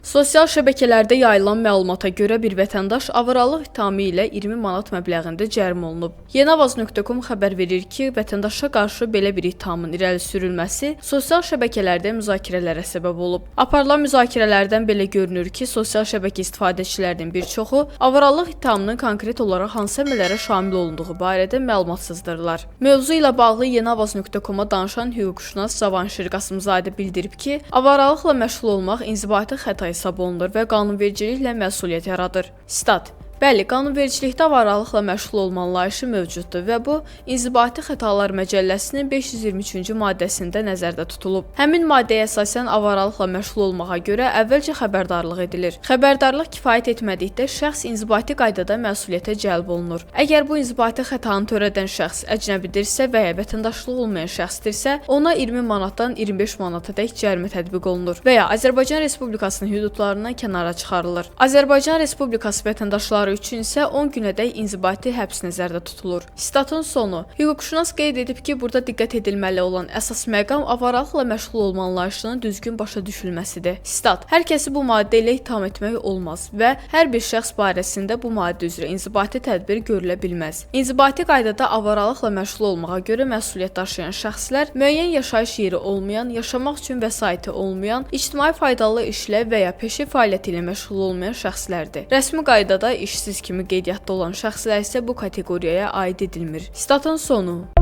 Sosial şəbəkələrdə yayılan məlumata görə bir vətəndaş avaralıq ithamı ilə 20 manat məbləğində cərimə olunub. Yenavaz.com xəbər verir ki, vətəndaşa qarşı belə bir ithamın irəli sürülməsi sosial şəbəkələrdə müzakirələrə səbəb olub. Aparılan müzakirələrdən belə görünür ki, sosial şəbəkə istifadəçilərinin bir çoxu avaralıq ithamının konkret olaraq hansı əməllərə şamil olunduğu barədə məlumatsızdırlar. Mövzu ilə bağlı Yenavaz.com-a danışan hüquqşünas Cavanşir Qasımzadə bildirib ki, avaralıqla məşğul olmaq inzibati xəta hesab olunur və qanunvericiliklə məsuliyyət yaradır. Stat: Bəli, qanunvericilikdə avaralıqla məşğul olma anlayışı mövcuddur və bu, İnzibati Xətalar Məcəlləsinin 523-cü maddəsində nəzərdə tutulub. Həmin maddəyə əsasən avaralıqla məşğul olmağa görə əvvəlcə xəbərdarlıq edilir. Xəbərdarlıq kifayət etmədikdə şəxs inzibati qaydada məsuliyyətə cəlb olunur. Əgər bu inzibati xətanı törədən şəxs əcnəbidirsə və ya vətəndaşlığı olmayan şəxsdirsə, ona 20 manatdan 25 manatadək cərimə tətbiq olunur və ya Azərbaycan Respublikasının hüdudlarından kənara çıxarılır. Azərbaycan Respublikası vətəndaşları üçün isə 10 günədək inzibati həbs nəzərdə tutulur. Statın sonu. Hüquqşünas qeyd edib ki, burada diqqət edilməli olan əsas məqam avaralıqla məşğul olma anlayışının düzgün başa düşülməsidir. Stat: Hər kəsi bu maddə ilə ittiham etmək olmaz və hər bir şəxs barəsində bu maddə üzrə inzibati tədbir görülə bilməz. İnzibati qaydada avaralıqla məşğul olmağa görə məsuliyyət daşıyan şəxslər müəyyən yaşayış yeri olmayan, yaşamaq üçün vəsaiti olmayan, ictimai faydalı işlə və ya peşə fəaliyyəti ilə məşğul olmayan şəxslərdir. Rəsmi qaydada işsiz kimi qeydiyyatda olan şəxslər isə bu kateqoriyaya aid edilmir. Statın sonu.